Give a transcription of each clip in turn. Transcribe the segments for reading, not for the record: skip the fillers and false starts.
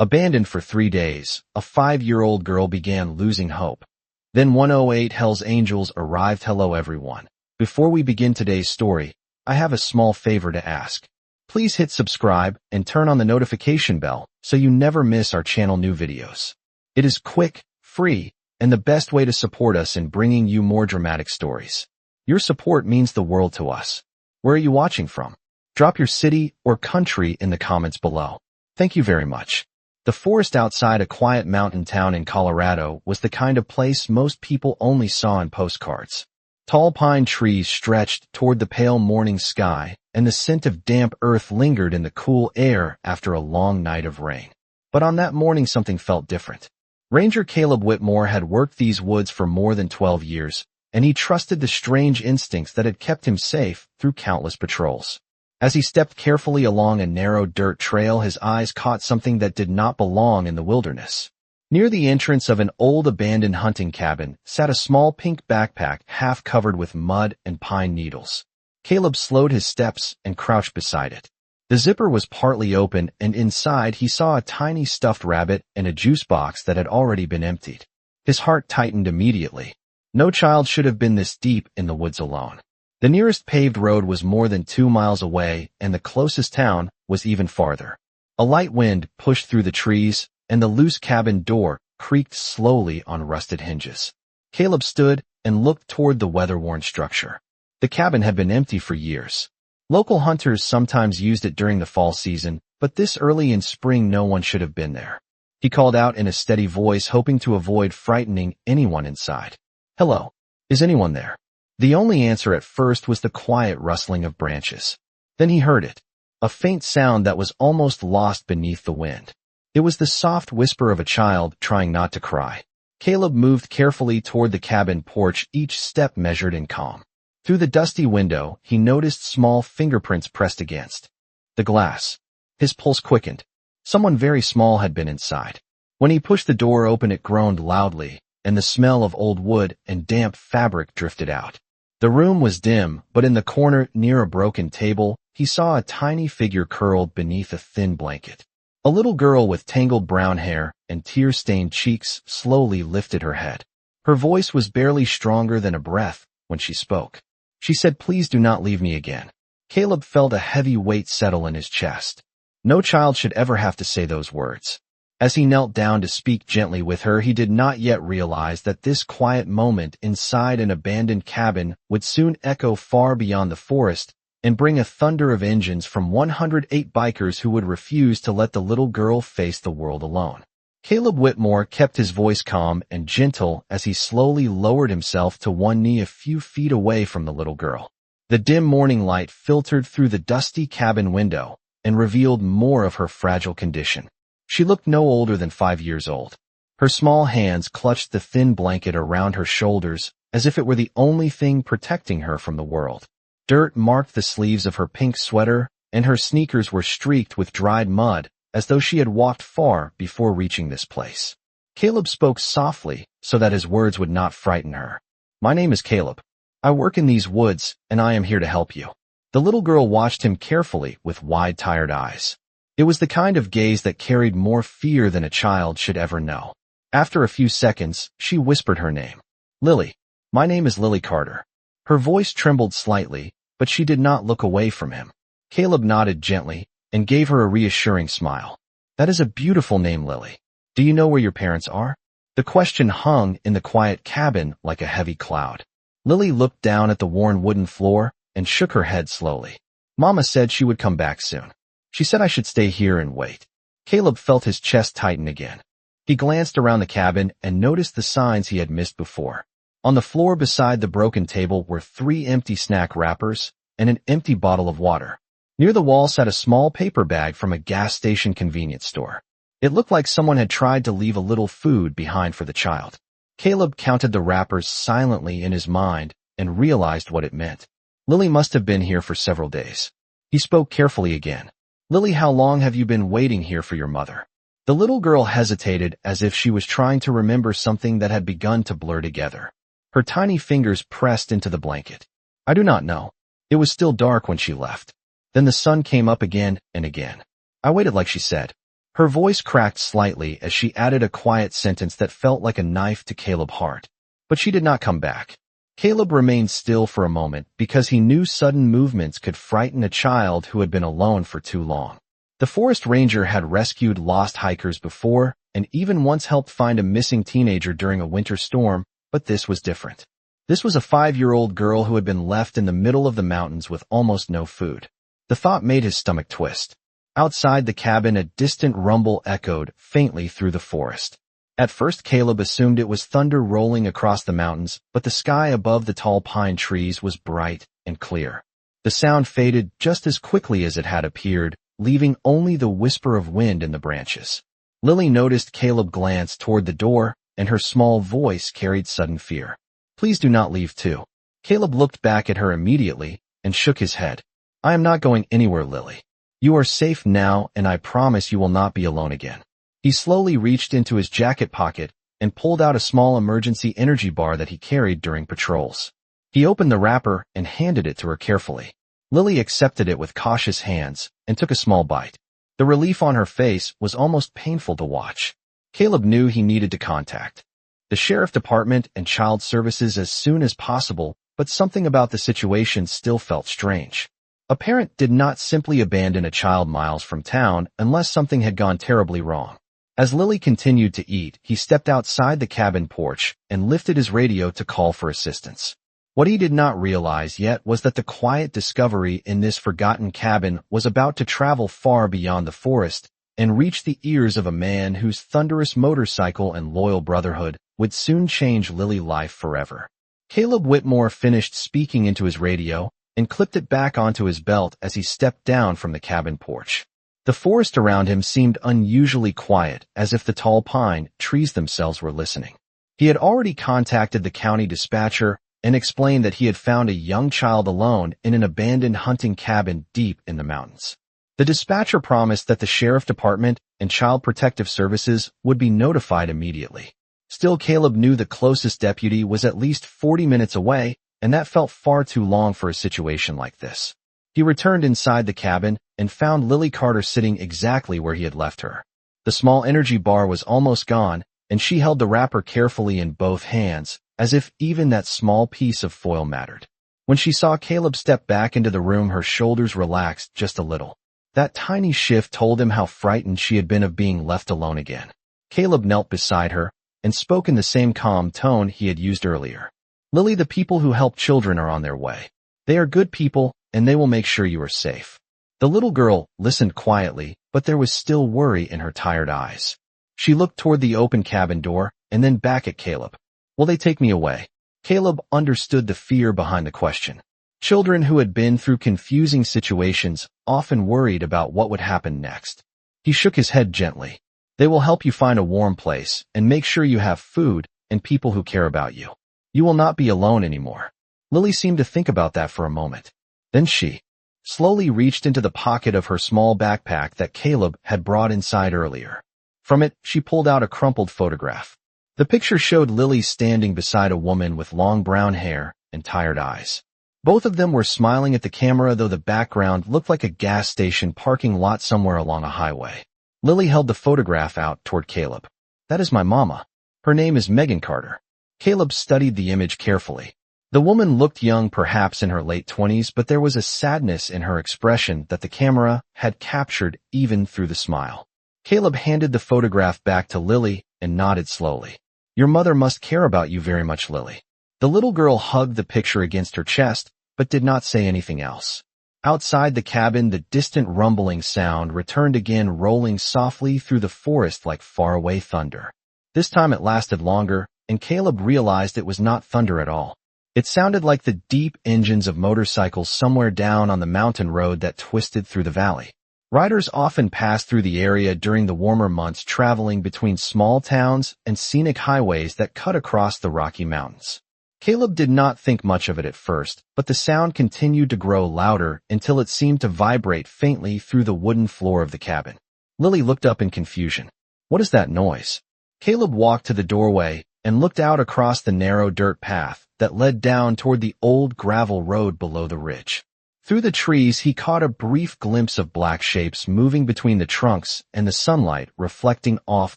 Abandoned for 3 days, a 5-year-old girl began losing hope. Then 108 Hell's Angels arrived. Hello everyone. Before we begin today's story, I have a small favor to ask. Please hit subscribe and turn on the notification bell so you never miss our channel new videos. It is quick, free, and the best way to support us in bringing you more dramatic stories. Your support means the world to us. Where are you watching from? Drop your city or country in the comments below. Thank you very much. The forest outside a quiet mountain town in Colorado was the kind of place most people only saw in postcards. Tall pine trees stretched toward the pale morning sky, and the scent of damp earth lingered in the cool air after a long night of rain. But on that morning something felt different. Ranger Caleb Whitmore had worked these woods for more than 12 years, and he trusted the strange instincts that had kept him safe through countless patrols. As he stepped carefully along a narrow dirt trail, his eyes caught something that did not belong in the wilderness. Near the entrance of an old abandoned hunting cabin sat a small pink backpack half covered with mud and pine needles. Caleb slowed his steps and crouched beside it. The zipper was partly open, and inside he saw a tiny stuffed rabbit and a juice box that had already been emptied. His heart tightened immediately. No child should have been this deep in the woods alone. The nearest paved road was more than 2 miles away, and the closest town was even farther. A light wind pushed through the trees, and the loose cabin door creaked slowly on rusted hinges. Caleb stood and looked toward the weather-worn structure. The cabin had been empty for years. Local hunters sometimes used it during the fall season, but this early in spring no one should have been there. He called out in a steady voice, hoping to avoid frightening anyone inside. "Hello. Is anyone there?" The only answer at first was the quiet rustling of branches. Then he heard it, a faint sound that was almost lost beneath the wind. It was the soft whisper of a child trying not to cry. Caleb moved carefully toward the cabin porch, each step measured and calm. Through the dusty window, he noticed small fingerprints pressed against the glass. His pulse quickened. Someone very small had been inside. When he pushed the door open, it groaned loudly, and the smell of old wood and damp fabric drifted out. The room was dim, but in the corner near a broken table, he saw a tiny figure curled beneath a thin blanket. A little girl with tangled brown hair and tear-stained cheeks slowly lifted her head. Her voice was barely stronger than a breath when she spoke. She said, "Please do not leave me again." Caleb felt a heavy weight settle in his chest. No child should ever have to say those words. As he knelt down to speak gently with her, he did not yet realize that this quiet moment inside an abandoned cabin would soon echo far beyond the forest and bring a thunder of engines from 108 bikers who would refuse to let the little girl face the world alone. Caleb Whitmore kept his voice calm and gentle as he slowly lowered himself to one knee a few feet away from the little girl. The dim morning light filtered through the dusty cabin window and revealed more of her fragile condition. She looked no older than 5 years old. Her small hands clutched the thin blanket around her shoulders as if it were the only thing protecting her from the world. Dirt marked the sleeves of her pink sweater, and her sneakers were streaked with dried mud, as though she had walked far before reaching this place. Caleb spoke softly so that his words would not frighten her. "My name is Caleb. I work in these woods, and I am here to help you." The little girl watched him carefully with wide, tired eyes. It was the kind of gaze that carried more fear than a child should ever know. After a few seconds, she whispered her name. "Lily. My name is Lily Carter." Her voice trembled slightly, but she did not look away from him. Caleb nodded gently and gave her a reassuring smile. "That is a beautiful name, Lily. Do you know where your parents are?" The question hung in the quiet cabin like a heavy cloud. Lily looked down at the worn wooden floor and shook her head slowly. "Mama said she would come back soon. She said I should stay here and wait." Caleb felt his chest tighten again. He glanced around the cabin and noticed the signs he had missed before. On the floor beside the broken table were 3 empty snack wrappers and an empty bottle of water. Near the wall sat a small paper bag from a gas station convenience store. It looked like someone had tried to leave a little food behind for the child. Caleb counted the wrappers silently in his mind and realized what it meant. Lily must have been here for several days. He spoke carefully again. "Lily, how long have you been waiting here for your mother?" The little girl hesitated as if she was trying to remember something that had begun to blur together. Her tiny fingers pressed into the blanket. "I do not know. It was still dark when she left. Then the sun came up again and again. I waited like she said. Her voice cracked slightly as she added a quiet sentence that felt like a knife to Caleb's heart. But she did not come back. Caleb remained still for a moment because he knew sudden movements could frighten a child who had been alone for too long. The forest ranger had rescued lost hikers before and even once helped find a missing teenager during a winter storm, but this was different. This was a 5-year-old girl who had been left in the middle of the mountains with almost no food. The thought made his stomach twist. Outside the cabin, a distant rumble echoed faintly through the forest. At first, Caleb assumed it was thunder rolling across the mountains, but the sky above the tall pine trees was bright and clear. The sound faded just as quickly as it had appeared, leaving only the whisper of wind in the branches. Lily noticed Caleb glance toward the door, and her small voice carried sudden fear. "Please do not leave too." Caleb looked back at her immediately and shook his head. "I am not going anywhere, Lily. You are safe now, and I promise you will not be alone again." He slowly reached into his jacket pocket and pulled out a small emergency energy bar that he carried during patrols. He opened the wrapper and handed it to her carefully. Lily accepted it with cautious hands and took a small bite. The relief on her face was almost painful to watch. Caleb knew he needed to contact the sheriff department and child services as soon as possible, but something about the situation still felt strange. A parent did not simply abandon a child miles from town unless something had gone terribly wrong. As Lily continued to eat, he stepped outside the cabin porch and lifted his radio to call for assistance. What he did not realize yet was that the quiet discovery in this forgotten cabin was about to travel far beyond the forest and reach the ears of a man whose thunderous motorcycle and loyal brotherhood would soon change Lily's life forever. Caleb Whitmore finished speaking into his radio and clipped it back onto his belt as he stepped down from the cabin porch. The forest around him seemed unusually quiet, as if the tall pine trees themselves were listening. He had already contacted the county dispatcher and explained that he had found a young child alone in an abandoned hunting cabin deep in the mountains. The dispatcher promised that the sheriff department and child protective services would be notified immediately. Still, Caleb knew the closest deputy was at least 40 minutes away, and that felt far too long for a situation like this. He returned inside the cabin and found Lily Carter sitting exactly where he had left her. The small energy bar was almost gone, and she held the wrapper carefully in both hands, as if even that small piece of foil mattered. When she saw Caleb step back into the room, her shoulders relaxed just a little. That tiny shift told him how frightened she had been of being left alone again. Caleb knelt beside her and spoke in the same calm tone he had used earlier. "Lily, the people who help children are on their way. They are good people, and they will make sure you are safe." The little girl listened quietly, but there was still worry in her tired eyes. She looked toward the open cabin door and then back at Caleb. "Will they take me away?" Caleb understood the fear behind the question. Children who had been through confusing situations often worried about what would happen next. He shook his head gently. "They will help you find a warm place and make sure you have food and people who care about you. You will not be alone anymore." Lily seemed to think about that for a moment. Then she slowly reached into the pocket of her small backpack that Caleb had brought inside earlier. From it, she pulled out a crumpled photograph. The picture showed Lily standing beside a woman with long brown hair and tired eyes. Both of them were smiling at the camera, though the background looked like a gas station parking lot somewhere along a highway. Lily held the photograph out toward Caleb. "That is my mama. Her name is Megan Carter." Caleb studied the image carefully. The woman looked young, perhaps in her late 20s, but there was a sadness in her expression that the camera had captured even through the smile. Caleb handed the photograph back to Lily and nodded slowly. "Your mother must care about you very much, Lily." The little girl hugged the picture against her chest, but did not say anything else. Outside the cabin, the distant rumbling sound returned again, rolling softly through the forest like faraway thunder. This time it lasted longer, and Caleb realized it was not thunder at all. It sounded like the deep engines of motorcycles somewhere down on the mountain road that twisted through the valley. Riders often passed through the area during the warmer months, traveling between small towns and scenic highways that cut across the Rocky Mountains. Caleb did not think much of it at first, but the sound continued to grow louder until it seemed to vibrate faintly through the wooden floor of the cabin. Lily looked up in confusion. "What is that noise?" Caleb walked to the doorway and looked out across the narrow dirt path that led down toward the old gravel road below the ridge. Through the trees, he caught a brief glimpse of black shapes moving between the trunks and the sunlight reflecting off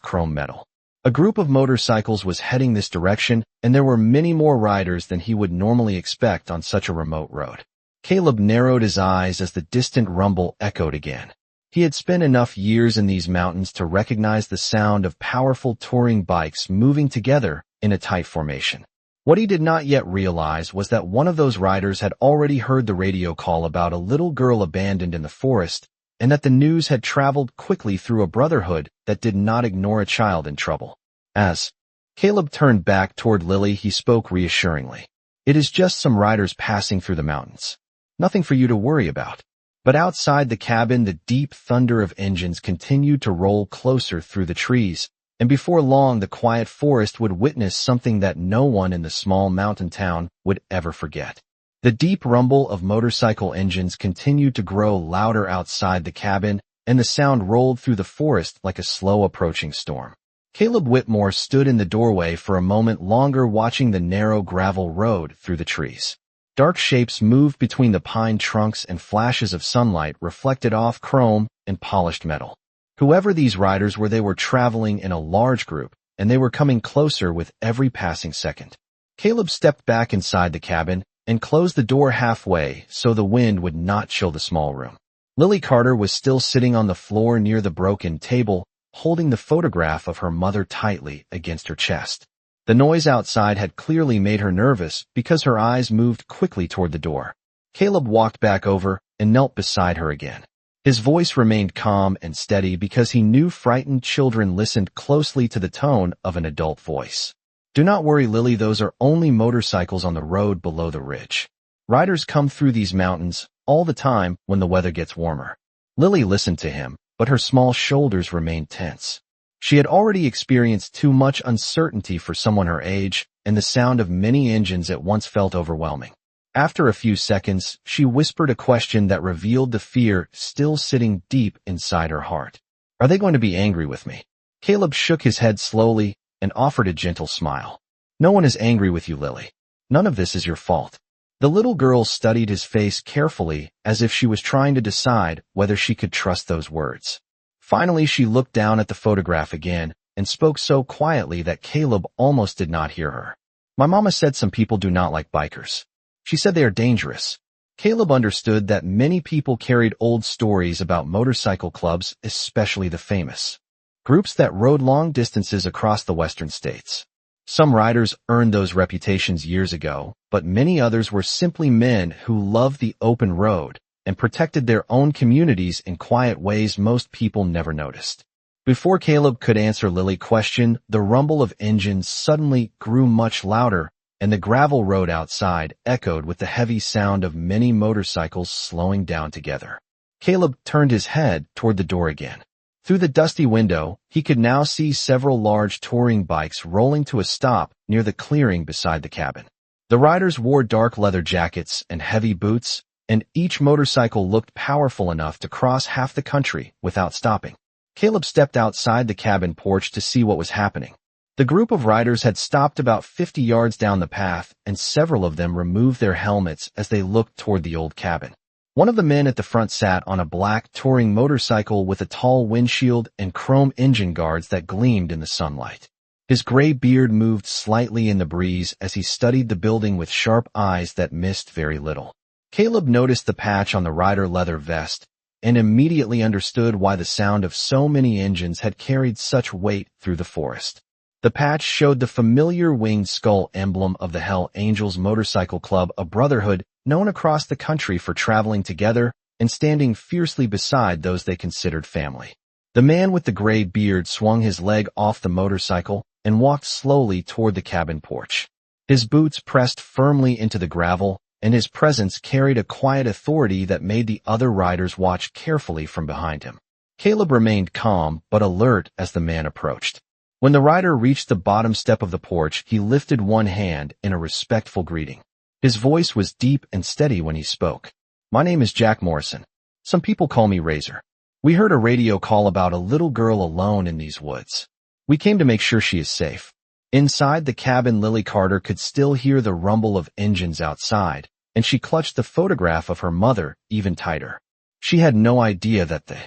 chrome metal. A group of motorcycles was heading this direction, and there were many more riders than he would normally expect on such a remote road. Caleb narrowed his eyes as the distant rumble echoed again. He had spent enough years in these mountains to recognize the sound of powerful touring bikes moving together in a tight formation. What he did not yet realize was that one of those riders had already heard the radio call about a little girl abandoned in the forest, and that the news had traveled quickly through a brotherhood that did not ignore a child in trouble. As Caleb turned back toward Lily, he spoke reassuringly. "It is just some riders passing through the mountains. Nothing for you to worry about." But outside the cabin, the deep thunder of engines continued to roll closer through the trees, and before long the quiet forest would witness something that no one in the small mountain town would ever forget. The deep rumble of motorcycle engines continued to grow louder outside the cabin, and the sound rolled through the forest like a slow approaching storm. Caleb Whitmore stood in the doorway for a moment longer, watching the narrow gravel road through the trees. Dark shapes moved between the pine trunks, and flashes of sunlight reflected off chrome and polished metal. Whoever these riders were, they were traveling in a large group, and they were coming closer with every passing second. Caleb stepped back inside the cabin and closed the door halfway so the wind would not chill the small room. Lily Carter was still sitting on the floor near the broken table, holding the photograph of her mother tightly against her chest. The noise outside had clearly made her nervous because her eyes moved quickly toward the door. Caleb walked back over and knelt beside her again. His voice remained calm and steady because he knew frightened children listened closely to the tone of an adult voice. "Do not worry, Lily, those are only motorcycles on the road below the ridge. Riders come through these mountains all the time when the weather gets warmer." Lily listened to him, but her small shoulders remained tense. She had already experienced too much uncertainty for someone her age, and the sound of many engines at once felt overwhelming. After a few seconds, she whispered a question that revealed the fear still sitting deep inside her heart. "Are they going to be angry with me?" Caleb shook his head slowly and offered a gentle smile. "No one is angry with you, Lily. None of this is your fault." The little girl studied his face carefully, as if she was trying to decide whether she could trust those words. Finally, she looked down at the photograph again and spoke so quietly that Caleb almost did not hear her. "My mama said some people do not like bikers. She said they are dangerous." Caleb understood that many people carried old stories about motorcycle clubs, especially the famous groups that rode long distances across the western states. Some riders earned those reputations years ago, but many others were simply men who loved the open road and protected their own communities in quiet ways most people never noticed. Before Caleb could answer Lily's question, the rumble of engines suddenly grew much louder, and the gravel road outside echoed with the heavy sound of many motorcycles slowing down together. Caleb turned his head toward the door again. Through the dusty window, he could now see several large touring bikes rolling to a stop near the clearing beside the cabin. The riders wore dark leather jackets and heavy boots, and each motorcycle looked powerful enough to cross half the country without stopping. Caleb stepped outside the cabin porch to see what was happening. The group of riders had stopped about 50 yards down the path, and several of them removed their helmets as they looked toward the old cabin. One of the men at the front sat on a black touring motorcycle with a tall windshield and chrome engine guards that gleamed in the sunlight. His gray beard moved slightly in the breeze as he studied the building with sharp eyes that missed very little. Caleb noticed the patch on the rider leather vest and immediately understood why the sound of so many engines had carried such weight through the forest. The patch showed the familiar winged skull emblem of the Hell Angels Motorcycle Club, a brotherhood known across the country for traveling together and standing fiercely beside those they considered family. The man with the gray beard swung his leg off the motorcycle and walked slowly toward the cabin porch. His boots pressed firmly into the gravel, and his presence carried a quiet authority that made the other riders watch carefully from behind him. Caleb remained calm but alert as the man approached. When the rider reached the bottom step of the porch, he lifted one hand in a respectful greeting. His voice was deep and steady when he spoke. "My name is Jack Morrison. Some people call me Razor. We heard a radio call about a little girl alone in these woods. We came to make sure she is safe." Inside the cabin, Lily Carter could still hear the rumble of engines outside, and she clutched the photograph of her mother even tighter. She had no idea that the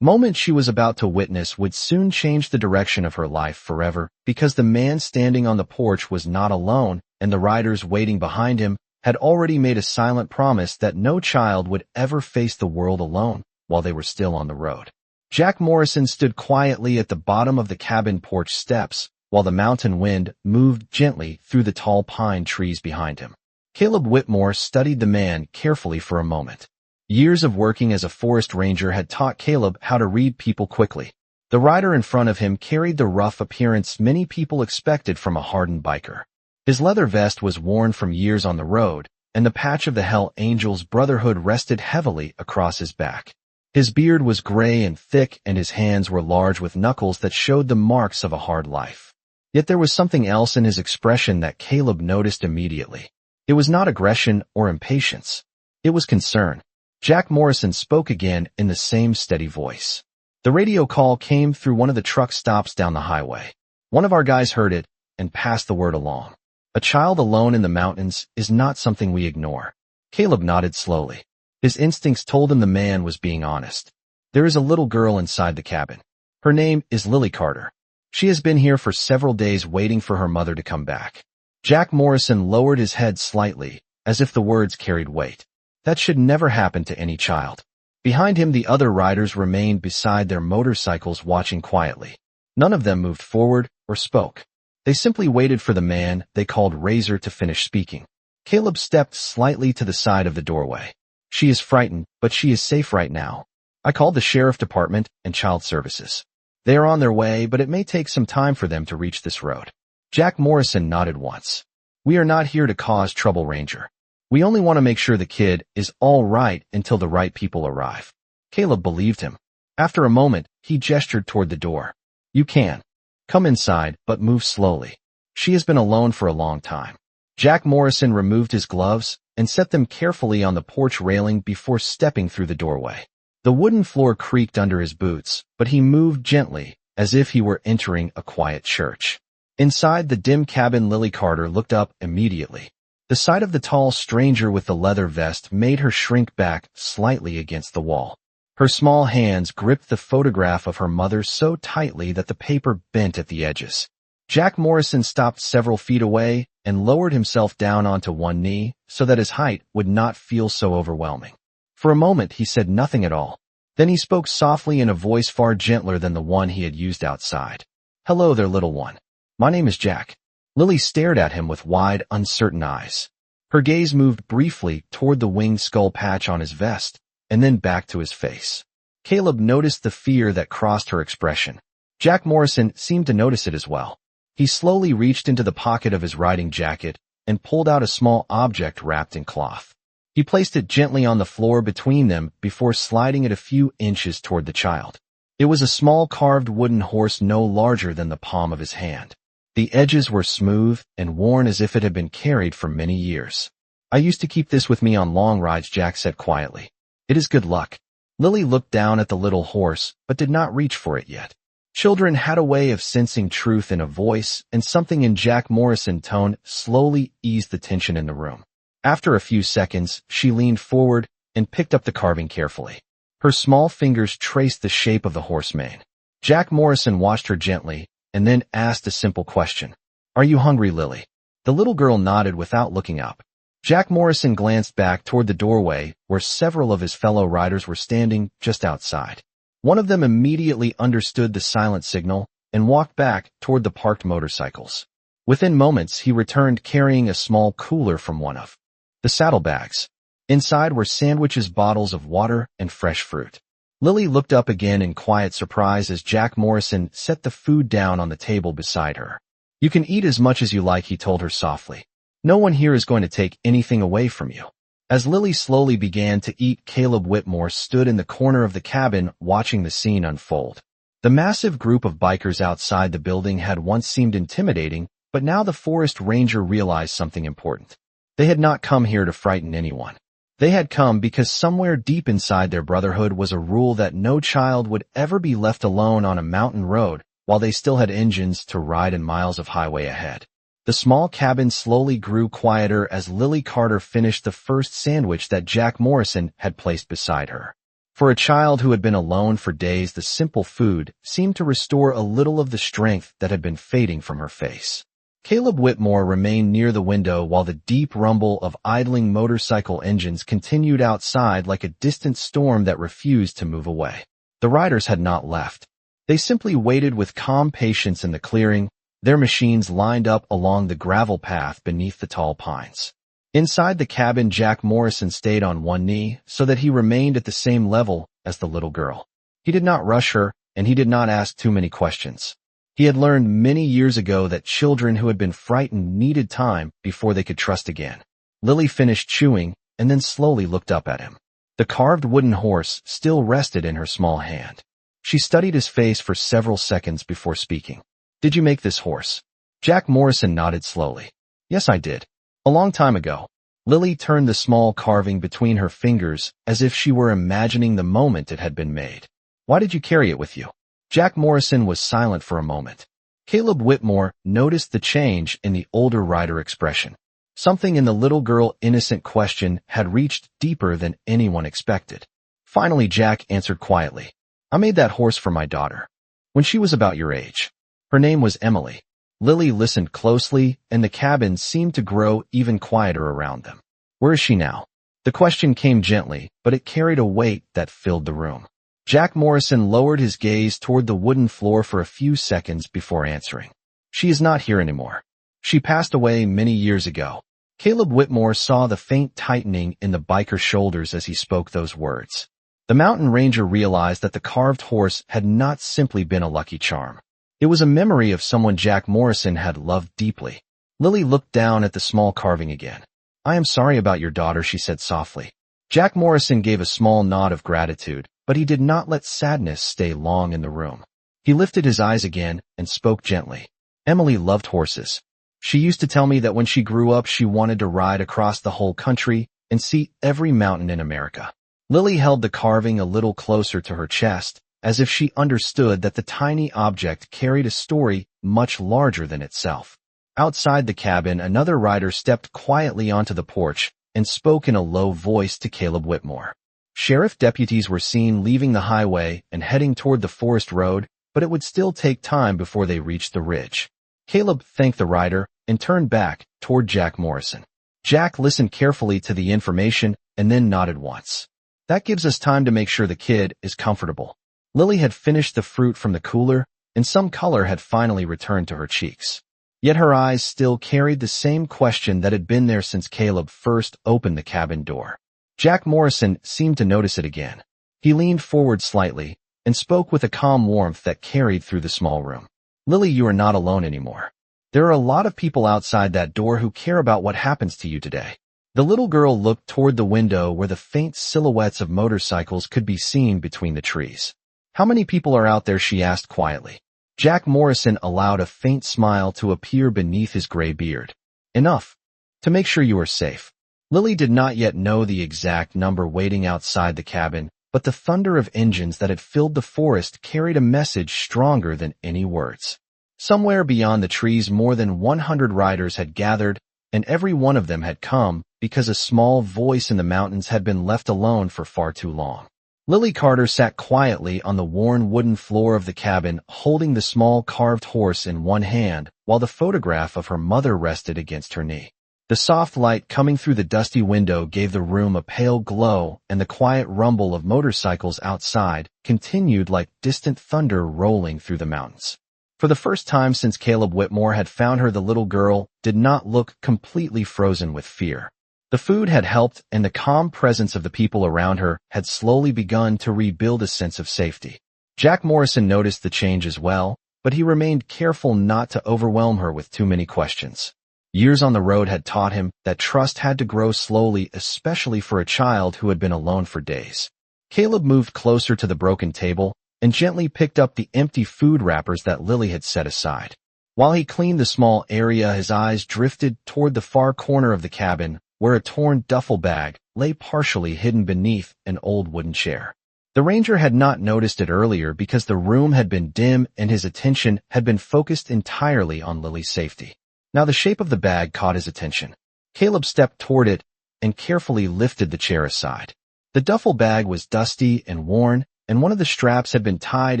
moment she was about to witness would soon change the direction of her life forever, because the man standing on the porch was not alone, and the riders waiting behind him had already made a silent promise that no child would ever face the world alone while they were still on the road. Jack Morrison stood quietly at the bottom of the cabin porch steps, while the mountain wind moved gently through the tall pine trees behind him. Caleb Whitmore studied the man carefully for a moment. Years of working as a forest ranger had taught Caleb how to read people quickly. The rider in front of him carried the rough appearance many people expected from a hardened biker. His leather vest was worn from years on the road, and the patch of the Hell Angels Brotherhood rested heavily across his back. His beard was gray and thick, and his hands were large with knuckles that showed the marks of a hard life. Yet there was something else in his expression that Caleb noticed immediately. It was not aggression or impatience. It was concern. Jack Morrison spoke again in the same steady voice. The radio call came through one of the truck stops down the highway. One of our guys heard it and passed the word along. A child alone in the mountains is not something we ignore. Caleb nodded slowly. His instincts told him the man was being honest. There is a little girl inside the cabin. Her name is Lily Carter. She has been here for several days waiting for her mother to come back. Jack Morrison lowered his head slightly, as if the words carried weight. That should never happen to any child. Behind him, the other riders remained beside their motorcycles watching quietly. None of them moved forward or spoke. They simply waited for the man they called Razor to finish speaking. Caleb stepped slightly to the side of the doorway. She is frightened, but she is safe right now. I called the sheriff department and child services. They are on their way, but it may take some time for them to reach this road. Jack Morrison nodded once. We are not here to cause trouble, Ranger. We only want to make sure the kid is all right until the right people arrive. Caleb believed him. After a moment, he gestured toward the door. You can. Come inside, but move slowly. She has been alone for a long time. Jack Morrison removed his gloves and set them carefully on the porch railing before stepping through the doorway. The wooden floor creaked under his boots, but he moved gently, as if he were entering a quiet church. Inside the dim cabin, Lily Carter looked up immediately. The sight of the tall stranger with the leather vest made her shrink back slightly against the wall. Her small hands gripped the photograph of her mother so tightly that the paper bent at the edges. Jack Morrison stopped several feet away and lowered himself down onto one knee so that his height would not feel so overwhelming. For a moment he said nothing at all. Then he spoke softly in a voice far gentler than the one he had used outside. Hello there, little one. My name is Jack. Lily stared at him with wide, uncertain eyes. Her gaze moved briefly toward the winged skull patch on his vest, and then back to his face. Caleb noticed the fear that crossed her expression. Jack Morrison seemed to notice it as well. He slowly reached into the pocket of his riding jacket and pulled out a small object wrapped in cloth. He placed it gently on the floor between them before sliding it a few inches toward the child. It was a small carved wooden horse no larger than the palm of his hand. The edges were smooth and worn as if it had been carried for many years. I used to keep this with me on long rides, Jack said quietly. It is good luck. Lily looked down at the little horse, but did not reach for it yet. Children had a way of sensing truth in a voice, and something in Jack Morrison's tone slowly eased the tension in the room. After a few seconds, she leaned forward and picked up the carving carefully. Her small fingers traced the shape of the horse mane. Jack Morrison watched her gently, and then asked a simple question. Are you hungry, Lily? The little girl nodded without looking up. Jack Morrison glanced back toward the doorway, where several of his fellow riders were standing just outside. One of them immediately understood the silent signal and walked back toward the parked motorcycles. Within moments, he returned carrying a small cooler from one of the saddlebags. Inside were sandwiches, bottles of water, and fresh fruit. Lily looked up again in quiet surprise as Jack Morrison set the food down on the table beside her. You can eat as much as you like, he told her softly. No one here is going to take anything away from you. As Lily slowly began to eat, Caleb Whitmore stood in the corner of the cabin watching the scene unfold. The massive group of bikers outside the building had once seemed intimidating, but now the forest ranger realized something important. They had not come here to frighten anyone. They had come because somewhere deep inside their brotherhood was a rule that no child would ever be left alone on a mountain road while they still had engines to ride and miles of highway ahead. The small cabin slowly grew quieter as Lily Carter finished the first sandwich that Jack Morrison had placed beside her. For a child who had been alone for days, the simple food seemed to restore a little of the strength that had been fading from her face. Caleb Whitmore remained near the window while the deep rumble of idling motorcycle engines continued outside like a distant storm that refused to move away. The riders had not left. They simply waited with calm patience in the clearing, their machines lined up along the gravel path beneath the tall pines. Inside the cabin, Jack Morrison stayed on one knee so that he remained at the same level as the little girl. He did not rush her, and he did not ask too many questions. He had learned many years ago that children who had been frightened needed time before they could trust again. Lily finished chewing and then slowly looked up at him. The carved wooden horse still rested in her small hand. She studied his face for several seconds before speaking. "Did you make this horse?" Jack Morrison nodded slowly. "Yes, I did. A long time ago." Lily turned the small carving between her fingers as if she were imagining the moment it had been made. "Why did you carry it with you?" Jack Morrison was silent for a moment. Caleb Whitmore noticed the change in the older rider expression. Something in the little girl's innocent question had reached deeper than anyone expected. Finally, Jack answered quietly, "I made that horse for my daughter. When she was about your age. Her name was Emily." Lily listened closely, and the cabin seemed to grow even quieter around them. "Where is she now?" The question came gently, but it carried a weight that filled the room. Jack Morrison lowered his gaze toward the wooden floor for a few seconds before answering. "She is not here anymore. She passed away many years ago." Caleb Whitmore saw the faint tightening in the biker's shoulders as he spoke those words. The mountain ranger realized that the carved horse had not simply been a lucky charm. It was a memory of someone Jack Morrison had loved deeply. Lily looked down at the small carving again. "I am sorry about your daughter," she said softly. Jack Morrison gave a small nod of gratitude, but he did not let sadness stay long in the room. He lifted his eyes again and spoke gently. "Emily loved horses. She used to tell me that when she grew up she wanted to ride across the whole country and see every mountain in America." Lily held the carving a little closer to her chest, as if she understood that the tiny object carried a story much larger than itself. Outside the cabin, another rider stepped quietly onto the porch and spoke in a low voice to Caleb Whitmore. Sheriff deputies were seen leaving the highway and heading toward the forest road, but it would still take time before they reached the ridge. Caleb thanked the rider and turned back toward Jack Morrison. Jack listened carefully to the information and then nodded once. "That gives us time to make sure the kid is comfortable." Lily had finished the fruit from the cooler, and some color had finally returned to her cheeks. Yet her eyes still carried the same question that had been there since Caleb first opened the cabin door. Jack Morrison seemed to notice it again. He leaned forward slightly and spoke with a calm warmth that carried through the small room. "Lily, you are not alone anymore. There are a lot of people outside that door who care about what happens to you today." The little girl looked toward the window where the faint silhouettes of motorcycles could be seen between the trees. "How many people are out there?" she asked quietly. Jack Morrison allowed a faint smile to appear beneath his gray beard. "Enough. To make sure you are safe." Lily did not yet know the exact number waiting outside the cabin, but the thunder of engines that had filled the forest carried a message stronger than any words. Somewhere beyond the trees, more than 100 riders had gathered, and every one of them had come because a small voice in the mountains had been left alone for far too long. Lily Carter sat quietly on the worn wooden floor of the cabin, holding the small carved horse in one hand, while the photograph of her mother rested against her knee. The soft light coming through the dusty window gave the room a pale glow, and the quiet rumble of motorcycles outside continued like distant thunder rolling through the mountains. For the first time since Caleb Whitmore had found her, the little girl did not look completely frozen with fear. The food had helped, and the calm presence of the people around her had slowly begun to rebuild a sense of safety. Jack Morrison noticed the change as well, but he remained careful not to overwhelm her with too many questions. Years on the road had taught him that trust had to grow slowly, especially for a child who had been alone for days. Caleb moved closer to the broken table and gently picked up the empty food wrappers that Lily had set aside. While he cleaned the small area, his eyes drifted toward the far corner of the cabin, where a torn duffel bag lay partially hidden beneath an old wooden chair. The ranger had not noticed it earlier because the room had been dim and his attention had been focused entirely on Lily's safety. Now the shape of the bag caught his attention. Caleb stepped toward it and carefully lifted the chair aside. The duffel bag was dusty and worn, and one of the straps had been tied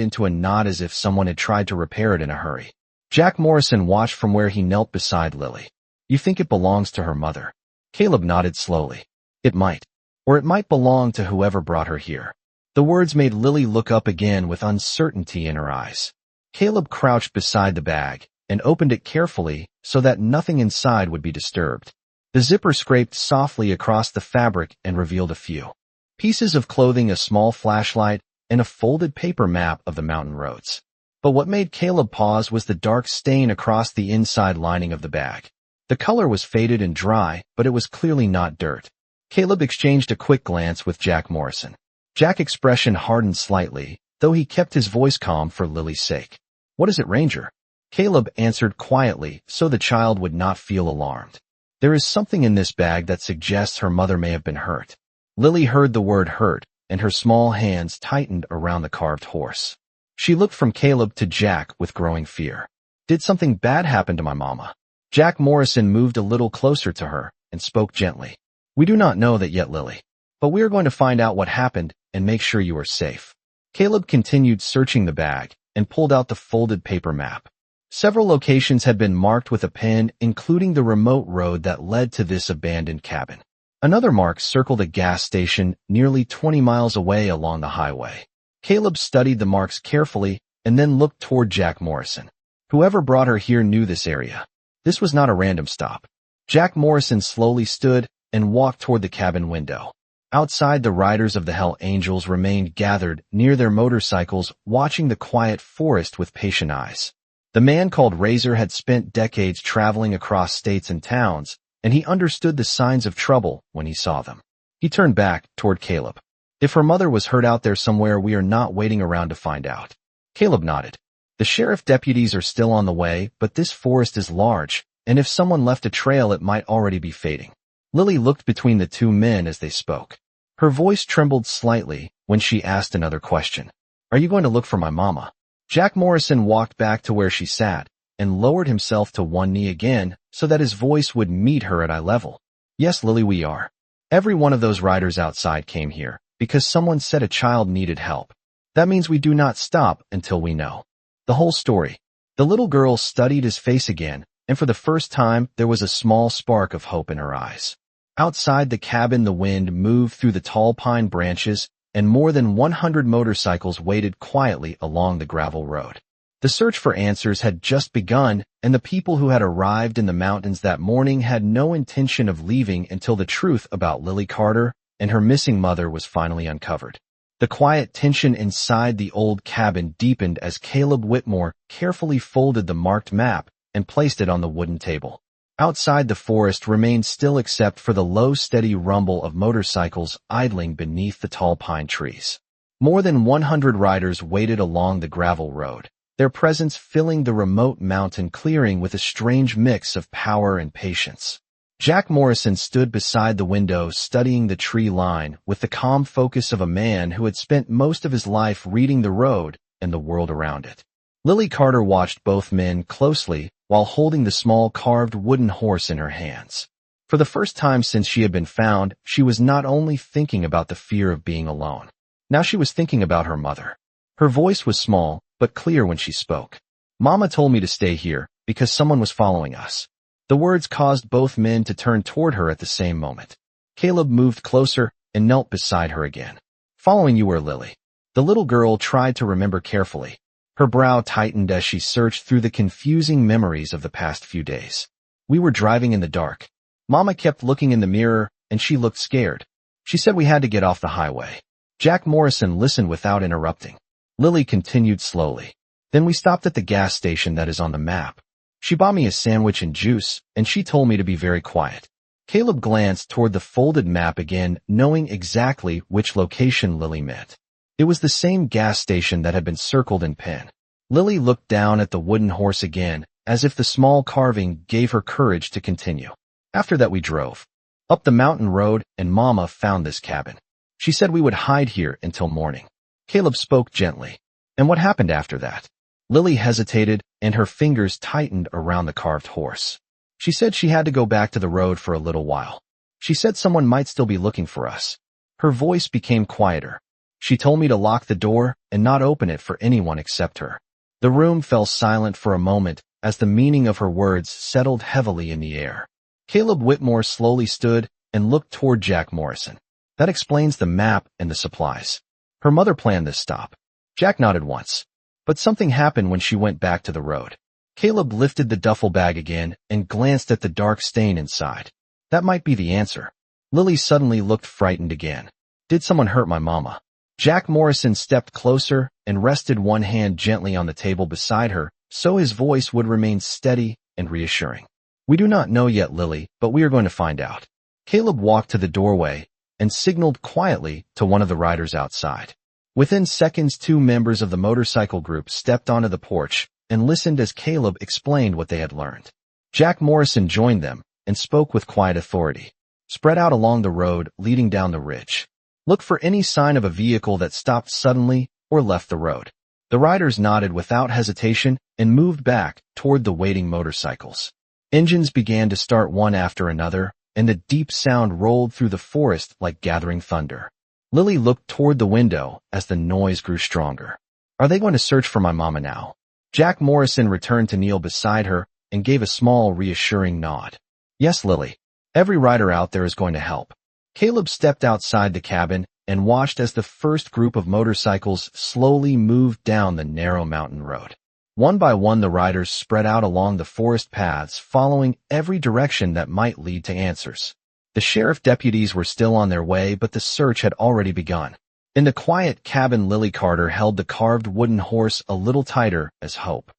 into a knot as if someone had tried to repair it in a hurry. Jack Morrison watched from where he knelt beside Lily. "You think it belongs to her mother?" Caleb nodded slowly. "It might. Or it might belong to whoever brought her here." The words made Lily look up again with uncertainty in her eyes. Caleb crouched beside the bag and opened it carefully so that nothing inside would be disturbed. The zipper scraped softly across the fabric and revealed a few pieces of clothing, a small flashlight, and a folded paper map of the mountain roads. But what made Caleb pause was the dark stain across the inside lining of the bag. The color was faded and dry, but it was clearly not dirt. Caleb exchanged a quick glance with Jack Morrison. Jack's expression hardened slightly, though he kept his voice calm for Lily's sake. "What is it, Ranger?" Caleb answered quietly so the child would not feel alarmed. "There is something in this bag that suggests her mother may have been hurt." Lily heard the word hurt, and her small hands tightened around the carved horse. She looked from Caleb to Jack with growing fear. "Did something bad happen to my mama?" Jack Morrison moved a little closer to her and spoke gently. "We do not know that yet, Lily. But we are going to find out what happened and make sure you are safe." Caleb continued searching the bag and pulled out the folded paper map. Several locations had been marked with a pen, including the remote road that led to this abandoned cabin. Another mark circled a gas station nearly 20 miles away along the highway. Caleb studied the marks carefully and then looked toward Jack Morrison. Whoever brought her here knew this area. This was not a random stop. Jack Morrison slowly stood and walked toward the cabin window. Outside, the riders of the Hell Angels remained gathered near their motorcycles, watching the quiet forest with patient eyes. The man called Razor had spent decades traveling across states and towns, and he understood the signs of trouble when he saw them. He turned back toward Caleb. "If her mother was hurt out there somewhere, we are not waiting around to find out." Caleb nodded. "The sheriff deputies are still on the way, but this forest is large, and if someone left a trail, it might already be fading." Lily looked between the two men as they spoke. Her voice trembled slightly when she asked another question. "Are you going to look for my mama?" Jack Morrison walked back to where she sat and lowered himself to one knee again so that his voice would meet her at eye level. "Yes, Lily, we are. Every one of those riders outside came here because someone said a child needed help. That means we do not stop until we know the whole story." The little girl studied his face again, and for the first time there was a small spark of hope in her eyes. Outside the cabin, the wind moved through the tall pine branches, and more than 100 motorcycles waited quietly along the gravel road. The search for answers had just begun, and the people who had arrived in the mountains that morning had no intention of leaving until the truth about Lily Carter and her missing mother was finally uncovered. The quiet tension inside the old cabin deepened as Caleb Whitmore carefully folded the marked map and placed it on the wooden table. Outside, the forest remained still except for the low, steady rumble of motorcycles idling beneath the tall pine trees. More than 100 riders waited along the gravel road, their presence filling the remote mountain clearing with a strange mix of power and patience. Jack Morrison stood beside the window studying the tree line with the calm focus of a man who had spent most of his life reading the road and the world around it. Lily Carter watched both men closely while holding the small carved wooden horse in her hands. For the first time since she had been found, she was not only thinking about the fear of being alone. Now she was thinking about her mother. Her voice was small, but clear when she spoke. "Mama told me to stay here because someone was following us." The words caused both men to turn toward her at the same moment. Caleb moved closer and knelt beside her again. "Following you were Lily." The little girl tried to remember carefully. Her brow tightened as she searched through the confusing memories of the past few days. "We were driving in the dark. Mama kept looking in the mirror, and she looked scared. She said we had to get off the highway." Jack Morrison listened without interrupting. Lily continued slowly. "Then we stopped at the gas station that is on the map. She bought me a sandwich and juice, and she told me to be very quiet." Caleb glanced toward the folded map again, knowing exactly which location Lily meant. It was the same gas station that had been circled in pen. Lily looked down at the wooden horse again, as if the small carving gave her courage to continue. "After that we drove up the mountain road, and Mama found this cabin. She said we would hide here until morning." Caleb spoke gently. "And what happened after that?" Lily hesitated, and her fingers tightened around the carved horse. She said she had to go back to the road for a little while. She said someone might still be looking for us. Her voice became quieter. She told me to lock the door and not open it for anyone except her. The room fell silent for a moment as the meaning of her words settled heavily in the air. Caleb Whitmore slowly stood and looked toward Jack Morrison. That explains the map and the supplies. Her mother planned this stop. Jack nodded once. But something happened when she went back to the road. Caleb lifted the duffel bag again and glanced at the dark stain inside. That might be the answer. Lily suddenly looked frightened again. Did someone hurt my mama? Jack Morrison stepped closer and rested one hand gently on the table beside her, so his voice would remain steady and reassuring. We do not know yet, Lily, but we are going to find out. Caleb walked to the doorway and signaled quietly to one of the riders outside. Within seconds, 2 members of the motorcycle group stepped onto the porch and listened as Caleb explained what they had learned. Jack Morrison joined them and spoke with quiet authority. Spread out along the road leading down the ridge. Look for any sign of a vehicle that stopped suddenly or left the road. The riders nodded without hesitation and moved back toward the waiting motorcycles. Engines began to start one after another, and a deep sound rolled through the forest like gathering thunder. Lily looked toward the window as the noise grew stronger. Are they going to search for my mama now? Jack Morrison returned to kneel beside her and gave a small, reassuring nod. Yes, Lily. Every rider out there is going to help. Caleb stepped outside the cabin and watched as the first group of motorcycles slowly moved down the narrow mountain road. One by one, the riders spread out along the forest paths, following every direction that might lead to answers. The sheriff deputies were still on their way, but the search had already begun. In the quiet cabin, Lily Carter held the carved wooden horse a little tighter as hope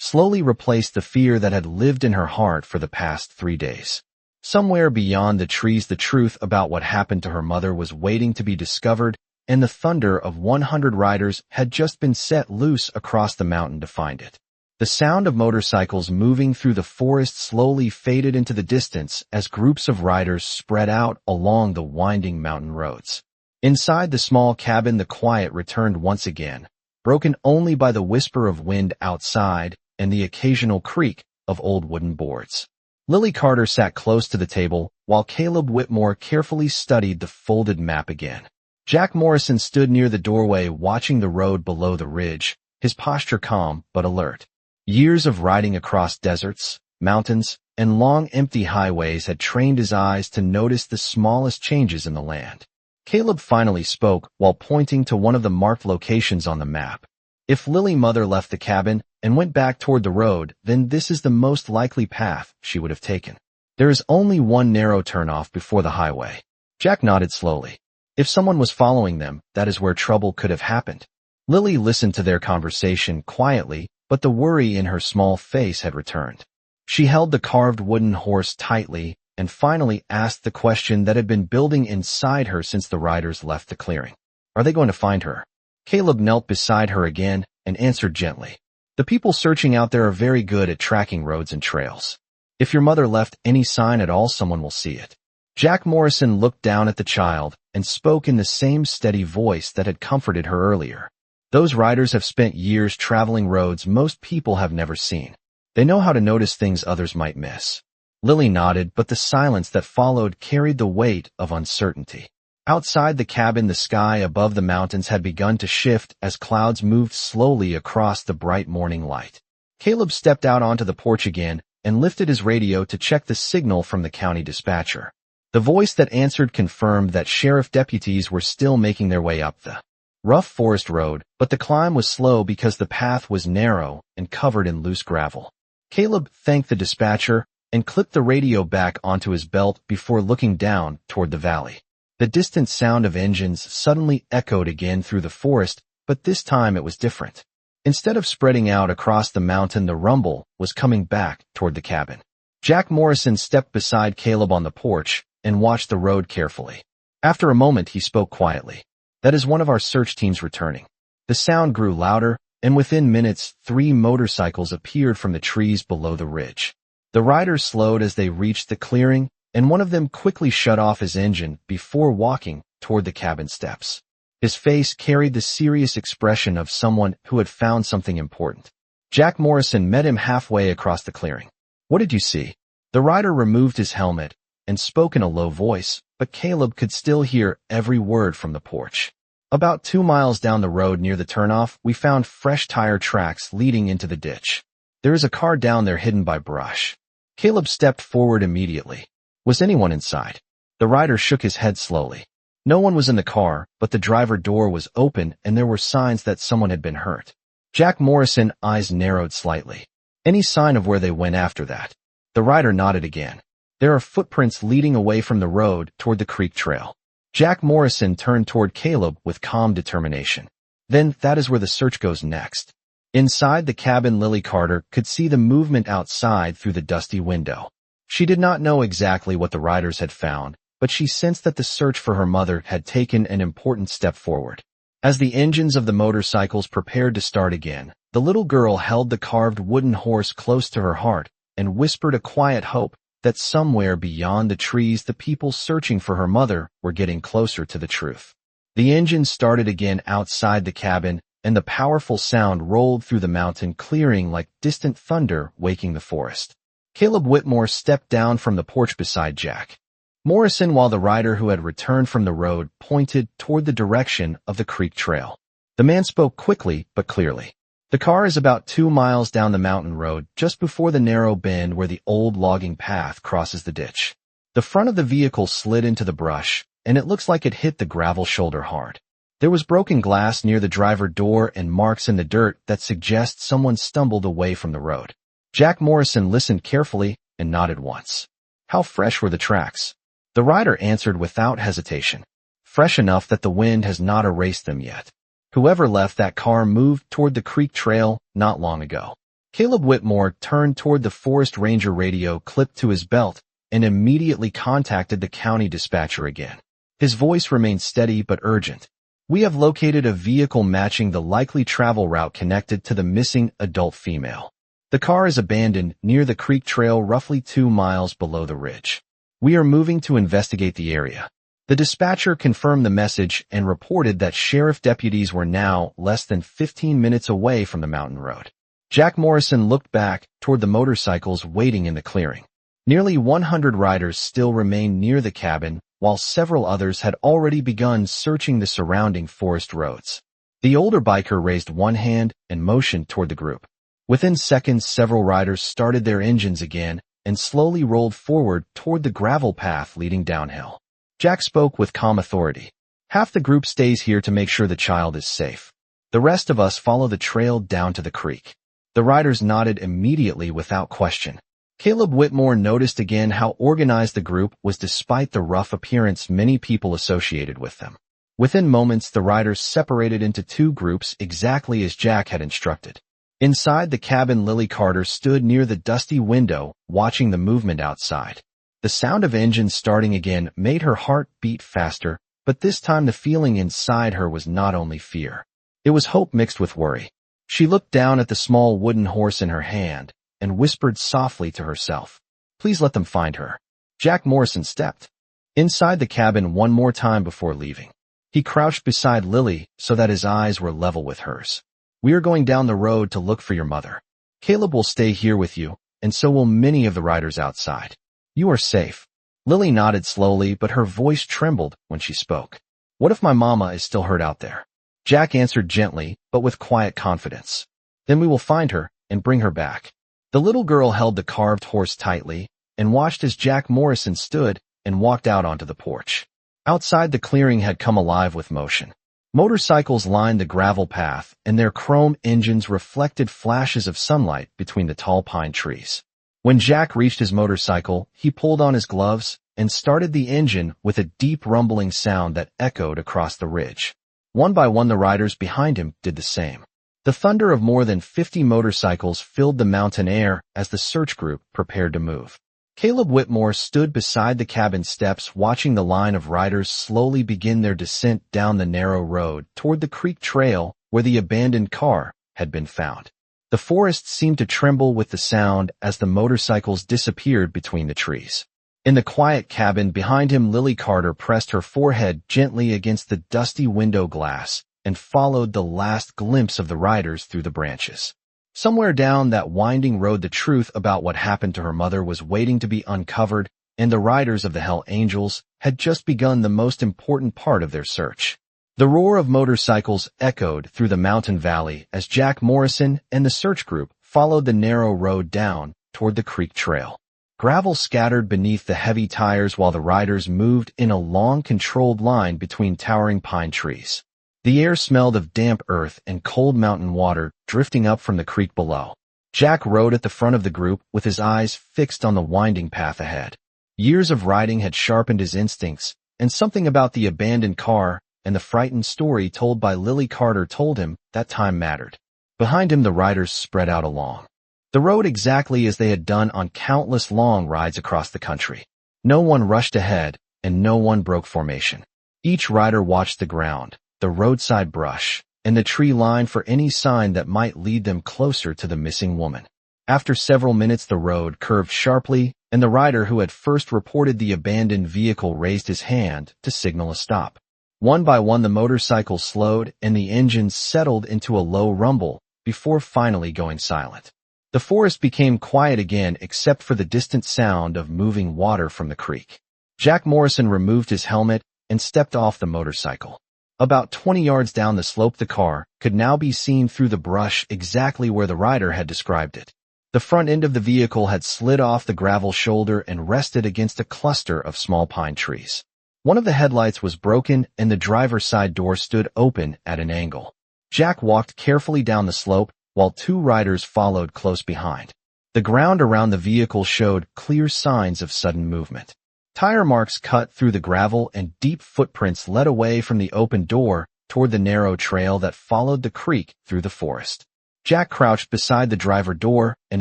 slowly replaced the fear that had lived in her heart for the past 3 days. Somewhere beyond the trees, the truth about what happened to her mother was waiting to be discovered, and the thunder of 100 riders had just been set loose across the mountain to find it. The sound of motorcycles moving through the forest slowly faded into the distance as groups of riders spread out along the winding mountain roads. Inside the small cabin, the quiet returned once again, broken only by the whisper of wind outside and the occasional creak of old wooden boards. Lily Carter sat close to the table while Caleb Whitmore carefully studied the folded map again. Jack Morrison stood near the doorway watching the road below the ridge, his posture calm but alert. Years of riding across deserts, mountains, and long empty highways had trained his eyes to notice the smallest changes in the land. Caleb finally spoke while pointing to one of the marked locations on the map. If Lily's mother left the cabin and went back toward the road, then this is the most likely path she would have taken. There is only one narrow turnoff before the highway. Jack nodded slowly. If someone was following them, that is where trouble could have happened. Lily listened to their conversation quietly, but the worry in her small face had returned. She held the carved wooden horse tightly and finally asked the question that had been building inside her since the riders left the clearing. Are they going to find her? Caleb knelt beside her again and answered gently. The people searching out there are very good at tracking roads and trails. If your mother left any sign at all, someone will see it. Jack Morrison looked down at the child and spoke in the same steady voice that had comforted her earlier. Those riders have spent years traveling roads most people have never seen. They know how to notice things others might miss. Lily nodded, but the silence that followed carried the weight of uncertainty. Outside the cabin, the sky above the mountains had begun to shift as clouds moved slowly across the bright morning light. Caleb stepped out onto the porch again and lifted his radio to check the signal from the county dispatcher. The voice that answered confirmed that sheriff deputies were still making their way up the rough forest road, but the climb was slow because the path was narrow and covered in loose gravel. Caleb thanked the dispatcher and clipped the radio back onto his belt before looking down toward the valley. The distant sound of engines suddenly echoed again through the forest, but this time it was different. Instead of spreading out across the mountain, the rumble was coming back toward the cabin. Jack Morrison stepped beside Caleb on the porch and watched the road carefully. After a moment, he spoke quietly. That is one of our search teams returning. The sound grew louder, and within minutes, 3 motorcycles appeared from the trees below the ridge. The riders slowed as they reached the clearing, and one of them quickly shut off his engine before walking toward the cabin steps. His face carried the serious expression of someone who had found something important. Jack Morrison met him halfway across the clearing. What did you see? The rider removed his helmet and spoke in a low voice, but Caleb could still hear every word from the porch. About 2 miles down the road near the turnoff, we found fresh tire tracks leading into the ditch. There is a car down there hidden by brush. Caleb stepped forward immediately. Was anyone inside? The rider shook his head slowly. No one was in the car, but the driver door was open and there were signs that someone had been hurt. Jack Morrison's eyes narrowed slightly. Any sign of where they went after that? The rider nodded again. There are footprints leading away from the road toward the creek trail. Jack Morrison turned toward Caleb with calm determination. Then that is where the search goes next. Inside the cabin, Lily Carter could see the movement outside through the dusty window. She did not know exactly what the riders had found, but she sensed that the search for her mother had taken an important step forward. As the engines of the motorcycles prepared to start again, the little girl held the carved wooden horse close to her heart and whispered a quiet hope that somewhere beyond the trees the people searching for her mother were getting closer to the truth. The engine started again outside the cabin, and the powerful sound rolled through the mountain clearing like distant thunder waking the forest. Caleb Whitmore stepped down from the porch beside Jack Morrison while the rider who had returned from the road pointed toward the direction of the creek trail. The man spoke quickly but clearly. The car is about 2 miles down the mountain road, just before the narrow bend where the old logging path crosses the ditch. The front of the vehicle slid into the brush, and it looks like it hit the gravel shoulder hard. There was broken glass near the driver door and marks in the dirt that suggest someone stumbled away from the road. Jack Morrison listened carefully and nodded once. How fresh were the tracks? The rider answered without hesitation. Fresh enough that the wind has not erased them yet. Whoever left that car moved toward the creek trail not long ago. Caleb Whitmore turned toward the forest ranger radio clipped to his belt and immediately contacted the county dispatcher again. His voice remained steady but urgent. We have located a vehicle matching the likely travel route connected to the missing adult female. The car is abandoned near the creek trail roughly 2 miles below the ridge. We are moving to investigate the area. The dispatcher confirmed the message and reported that sheriff deputies were now less than 15 minutes away from the mountain road. Jack Morrison looked back toward the motorcycles waiting in the clearing. Nearly 100 riders still remained near the cabin, while several others had already begun searching the surrounding forest roads. The older biker raised one hand and motioned toward the group. Within seconds, several riders started their engines again and slowly rolled forward toward the gravel path leading downhill. Jack spoke with calm authority. Half the group stays here to make sure the child is safe. The rest of us follow the trail down to the creek. The riders nodded immediately without question. Caleb Whitmore noticed again how organized the group was despite the rough appearance many people associated with them. Within moments, the riders separated into 2 groups exactly as Jack had instructed. Inside the cabin, Lily Carter stood near the dusty window, watching the movement outside. The sound of engines starting again made her heart beat faster, but this time the feeling inside her was not only fear. It was hope mixed with worry. She looked down at the small wooden horse in her hand and whispered softly to herself, "Please let them find her." Jack Morrison stepped inside the cabin one more time before leaving. He crouched beside Lily so that his eyes were level with hers. "We are going down the road to look for your mother. Caleb will stay here with you, and so will many of the riders outside. You are safe." Lily nodded slowly, but her voice trembled when she spoke. "What if my mama is still hurt out there?" Jack answered gently, but with quiet confidence. "Then we will find her and bring her back." The little girl held the carved horse tightly and watched as Jack Morrison stood and walked out onto the porch. Outside, the clearing had come alive with motion. Motorcycles lined the gravel path, and their chrome engines reflected flashes of sunlight between the tall pine trees. When Jack reached his motorcycle, he pulled on his gloves and started the engine with a deep rumbling sound that echoed across the ridge. One by one, the riders behind him did the same. The thunder of more than 50 motorcycles filled the mountain air as the search group prepared to move. Caleb Whitmore stood beside the cabin steps watching the line of riders slowly begin their descent down the narrow road toward the creek trail where the abandoned car had been found. The forest seemed to tremble with the sound as the motorcycles disappeared between the trees. In the quiet cabin behind him, Lily Carter pressed her forehead gently against the dusty window glass and followed the last glimpse of the riders through the branches. Somewhere down that winding road, the truth about what happened to her mother was waiting to be uncovered, and the riders of the Hell Angels had just begun the most important part of their search. The roar of motorcycles echoed through the mountain valley as Jack Morrison and the search group followed the narrow road down toward the creek trail. Gravel scattered beneath the heavy tires while the riders moved in a long, controlled line between towering pine trees. The air smelled of damp earth and cold mountain water drifting up from the creek below. Jack rode at the front of the group with his eyes fixed on the winding path ahead. Years of riding had sharpened his instincts, and something about the abandoned car and the frightened story told by Lily Carter told him that time mattered. Behind him, the riders spread out along the road exactly as they had done on countless long rides across the country. No one rushed ahead, and no one broke formation. Each rider watched the ground, the roadside brush, and the tree line for any sign that might lead them closer to the missing woman. After several minutes, the road curved sharply, and the rider who had first reported the abandoned vehicle raised his hand to signal a stop. One by one, the motorcycles slowed, and the engines settled into a low rumble before finally going silent. The forest became quiet again except for the distant sound of moving water from the creek. Jack Morrison removed his helmet and stepped off the motorcycle. About 20 yards down the slope, the car could now be seen through the brush exactly where the rider had described it. The front end of the vehicle had slid off the gravel shoulder and rested against a cluster of small pine trees. One of the headlights was broken and the driver's side door stood open at an angle. Jack walked carefully down the slope while two riders followed close behind. The ground around the vehicle showed clear signs of sudden movement. Tire marks cut through the gravel and deep footprints led away from the open door toward the narrow trail that followed the creek through the forest. Jack crouched beside the driver door and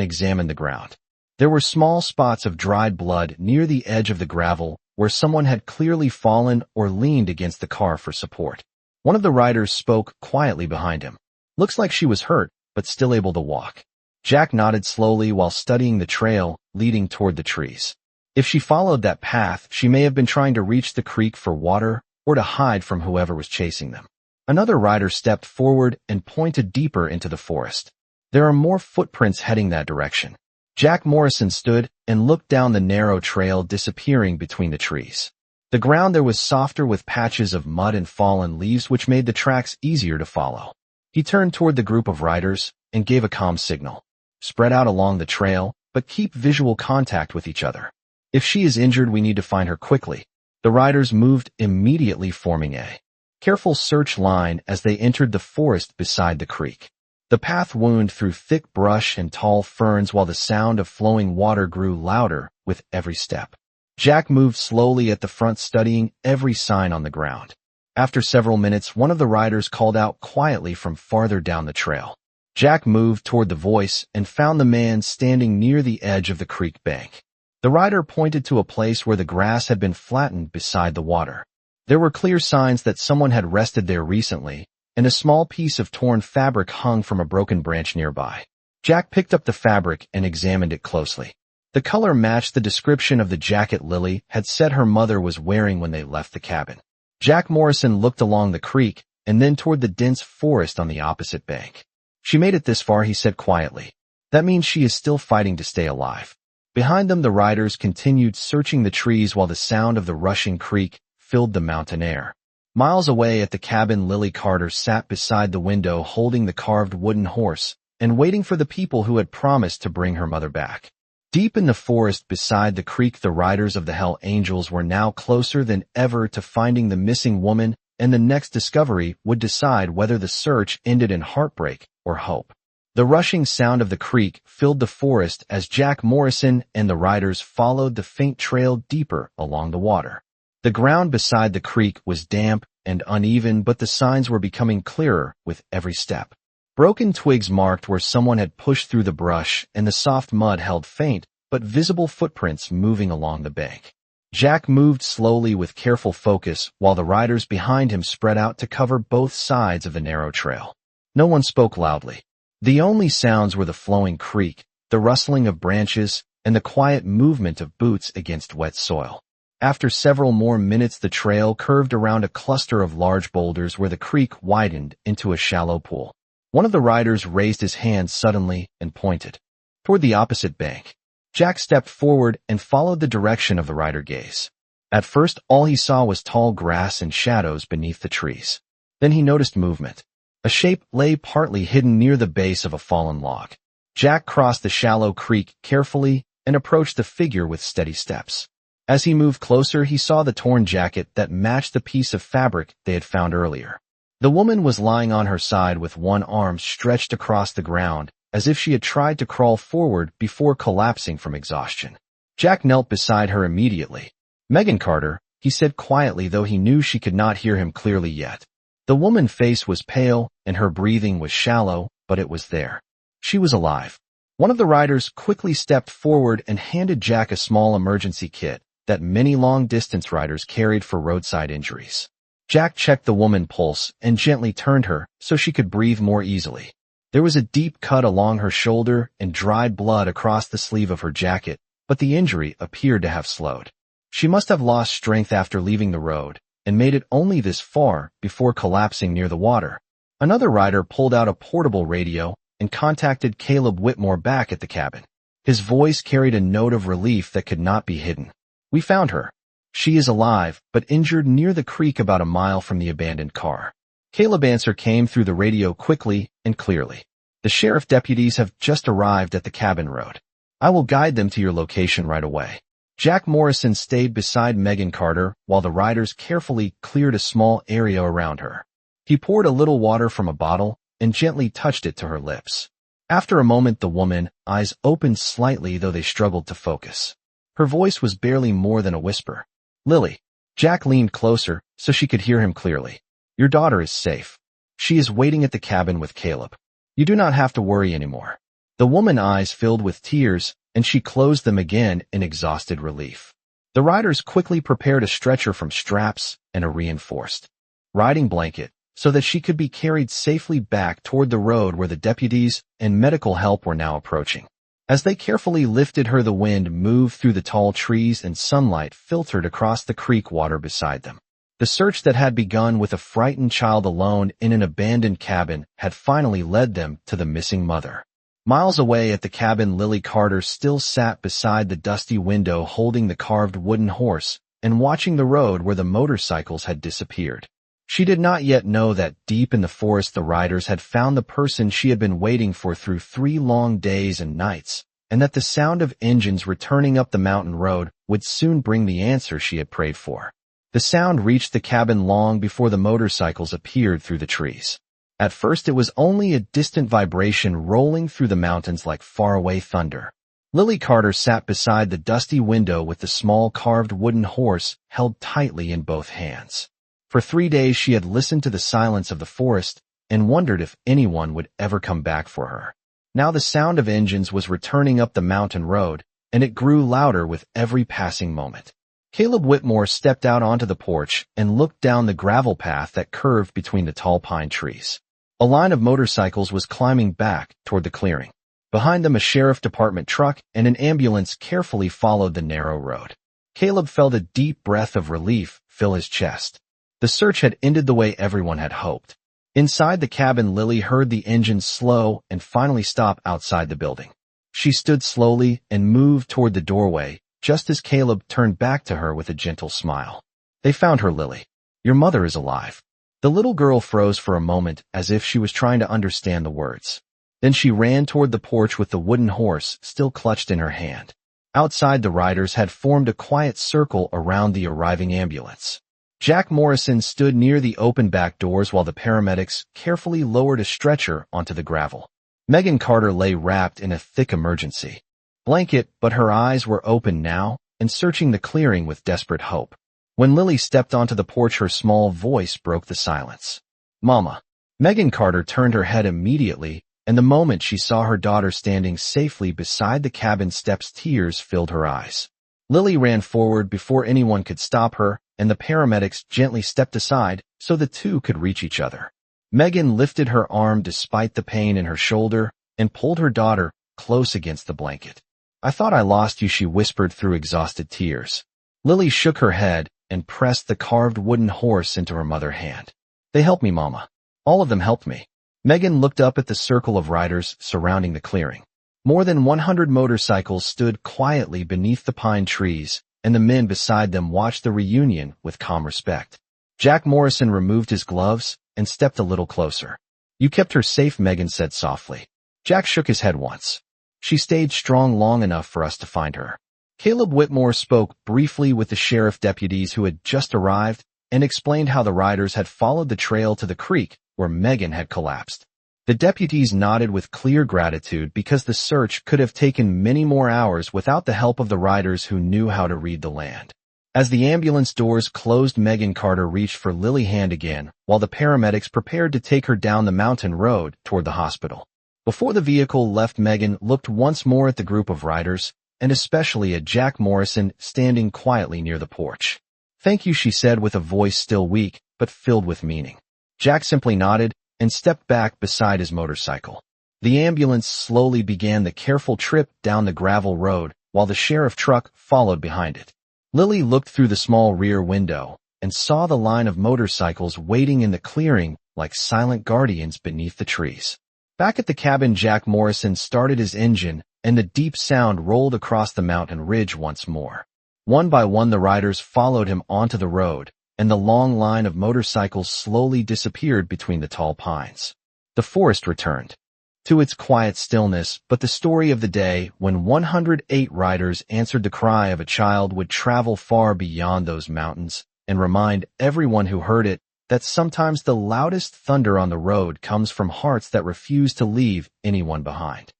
examined the ground. There were small spots of dried blood near the edge of the gravel where someone had clearly fallen or leaned against the car for support. One of the riders spoke quietly behind him. "Looks like she was hurt, but still able to walk." Jack nodded slowly while studying the trail leading toward the trees. If she followed that path, she may have been trying to reach the creek for water or to hide from whoever was chasing them. Another rider stepped forward and pointed deeper into the forest. "There are more footprints heading that direction." Jack Morrison stood and looked down the narrow trail disappearing between the trees. The ground there was softer with patches of mud and fallen leaves which made the tracks easier to follow. He turned toward the group of riders and gave a calm signal. "Spread out along the trail, but keep visual contact with each other. If she is injured, we need to find her quickly." The riders moved immediately, forming a careful search line as they entered the forest beside the creek. The path wound through thick brush and tall ferns while the sound of flowing water grew louder with every step. Jack moved slowly at the front, studying every sign on the ground. After several minutes, one of the riders called out quietly from farther down the trail. Jack moved toward the voice and found the man standing near the edge of the creek bank. The rider pointed to a place where the grass had been flattened beside the water. There were clear signs that someone had rested there recently, and a small piece of torn fabric hung from a broken branch nearby. Jack picked up the fabric and examined it closely. The color matched the description of the jacket Lily had said her mother was wearing when they left the cabin. Jack Morrison looked along the creek and then toward the dense forest on the opposite bank. "She made it this far," he said quietly. "That means she is still fighting to stay alive." Behind them, the riders continued searching the trees while the sound of the rushing creek filled the mountain air. Miles away at the cabin, Lily Carter sat beside the window holding the carved wooden horse and waiting for the people who had promised to bring her mother back. Deep in the forest beside the creek, the riders of the Hell Angels were now closer than ever to finding the missing woman, and the next discovery would decide whether the search ended in heartbreak or hope. The rushing sound of the creek filled the forest as Jack Morrison and the riders followed the faint trail deeper along the water. The ground beside the creek was damp and uneven, but the signs were becoming clearer with every step. Broken twigs marked where someone had pushed through the brush, and the soft mud held faint but visible footprints moving along the bank. Jack moved slowly with careful focus while the riders behind him spread out to cover both sides of the narrow trail. No one spoke loudly. The only sounds were the flowing creek, the rustling of branches, and the quiet movement of boots against wet soil. After several more minutes, the trail curved around a cluster of large boulders where the creek widened into a shallow pool. One of the riders raised his hand suddenly and pointed toward the opposite bank. Jack stepped forward and followed the direction of the rider gaze. At first, all he saw was tall grass and shadows beneath the trees. Then he noticed movement. A shape lay partly hidden near the base of a fallen log. Jack crossed the shallow creek carefully and approached the figure with steady steps. As he moved closer, he saw the torn jacket that matched the piece of fabric they had found earlier. The woman was lying on her side with one arm stretched across the ground, as if she had tried to crawl forward before collapsing from exhaustion. Jack knelt beside her immediately. "Megan Carter," he said quietly, though he knew she could not hear him clearly yet. The woman's face was pale, and her breathing was shallow, but it was there. She was alive. One of the riders quickly stepped forward and handed Jack a small emergency kit that many long-distance riders carried for roadside injuries. Jack checked the woman's pulse and gently turned her so she could breathe more easily. There was a deep cut along her shoulder and dried blood across the sleeve of her jacket, but the injury appeared to have slowed. She must have lost strength after leaving the road and made it only this far before collapsing near the water. Another rider pulled out a portable radio and contacted Caleb Whitmore back at the cabin. His voice carried a note of relief that could not be hidden. "We found her. She is alive, but injured near the creek about a mile from the abandoned car." Caleb's answer came through the radio quickly and clearly. "The sheriff deputies have just arrived at the cabin road. I will guide them to your location right away." Jack Morrison stayed beside Megan Carter while the riders carefully cleared a small area around her. He poured a little water from a bottle and gently touched it to her lips. After a moment, the woman's eyes opened slightly, though they struggled to focus. Her voice was barely more than a whisper. "Lily." Jack leaned closer so she could hear him clearly. "Your daughter is safe. She is waiting at the cabin with Caleb. You do not have to worry anymore." The woman's eyes filled with tears, and she closed them again in exhausted relief. The riders quickly prepared a stretcher from straps and a reinforced riding blanket so that she could be carried safely back toward the road where the deputies and medical help were now approaching. As they carefully lifted her, the wind moved through the tall trees and sunlight filtered across the creek water beside them. The search that had begun with a frightened child alone in an abandoned cabin had finally led them to the missing mother. Miles away at the cabin, Lily Carter still sat beside the dusty window holding the carved wooden horse and watching the road where the motorcycles had disappeared. She did not yet know that deep in the forest the riders had found the person she had been waiting for through 3 long days and nights, and that the sound of engines returning up the mountain road would soon bring the answer she had prayed for. The sound reached the cabin long before the motorcycles appeared through the trees. At first it was only a distant vibration rolling through the mountains like faraway thunder. Lily Carter sat beside the dusty window with the small carved wooden horse held tightly in both hands. For 3 days she had listened to the silence of the forest and wondered if anyone would ever come back for her. Now the sound of engines was returning up the mountain road, and it grew louder with every passing moment. Caleb Whitmore stepped out onto the porch and looked down the gravel path that curved between the tall pine trees. A line of motorcycles was climbing back toward the clearing. Behind them, a sheriff department truck and an ambulance carefully followed the narrow road. Caleb felt a deep breath of relief fill his chest. The search had ended the way everyone had hoped. Inside the cabin, Lily heard the engine slow and finally stop outside the building. She stood slowly and moved toward the doorway, just as Caleb turned back to her with a gentle smile. "They found her, Lily. Your mother is alive." The little girl froze for a moment as if she was trying to understand the words. Then she ran toward the porch with the wooden horse still clutched in her hand. Outside, the riders had formed a quiet circle around the arriving ambulance. Jack Morrison stood near the open back doors while the paramedics carefully lowered a stretcher onto the gravel. Megan Carter lay wrapped in a thick emergency blanket, but her eyes were open now and searching the clearing with desperate hope. When Lily stepped onto the porch, her small voice broke the silence. "Mama." Megan Carter turned her head immediately, and the moment she saw her daughter standing safely beside the cabin steps, tears filled her eyes. Lily ran forward before anyone could stop her, and the paramedics gently stepped aside so the two could reach each other. Megan lifted her arm despite the pain in her shoulder and pulled her daughter close against the blanket. "I thought I lost you," she whispered through exhausted tears. Lily shook her head and pressed the carved wooden horse into her mother's hand. "They helped me, Mama. All of them helped me." Megan looked up at the circle of riders surrounding the clearing. More than 100 motorcycles stood quietly beneath the pine trees, and the men beside them watched the reunion with calm respect. Jack Morrison removed his gloves and stepped a little closer. "You kept her safe," Megan said softly. Jack shook his head once. "She stayed strong long enough for us to find her." Caleb Whitmore spoke briefly with the sheriff deputies who had just arrived and explained how the riders had followed the trail to the creek where Megan had collapsed. The deputies nodded with clear gratitude because the search could have taken many more hours without the help of the riders who knew how to read the land. As the ambulance doors closed, Megan Carter reached for Lily Hand again, while the paramedics prepared to take her down the mountain road toward the hospital. Before the vehicle left, Megan looked once more at the group of riders, and especially at Jack Morrison standing quietly near the porch. "Thank you," she said with a voice still weak, but filled with meaning. Jack simply nodded and stepped back beside his motorcycle. The ambulance slowly began the careful trip down the gravel road, while the sheriff truck followed behind it. Lily looked through the small rear window and saw the line of motorcycles waiting in the clearing like silent guardians beneath the trees. Back at the cabin, Jack Morrison started his engine, and the deep sound rolled across the mountain ridge once more. One by one, the riders followed him onto the road, and the long line of motorcycles slowly disappeared between the tall pines. The forest returned to its quiet stillness, but the story of the day when 108 riders answered the cry of a child would travel far beyond those mountains and remind everyone who heard it that sometimes the loudest thunder on the road comes from hearts that refuse to leave anyone behind.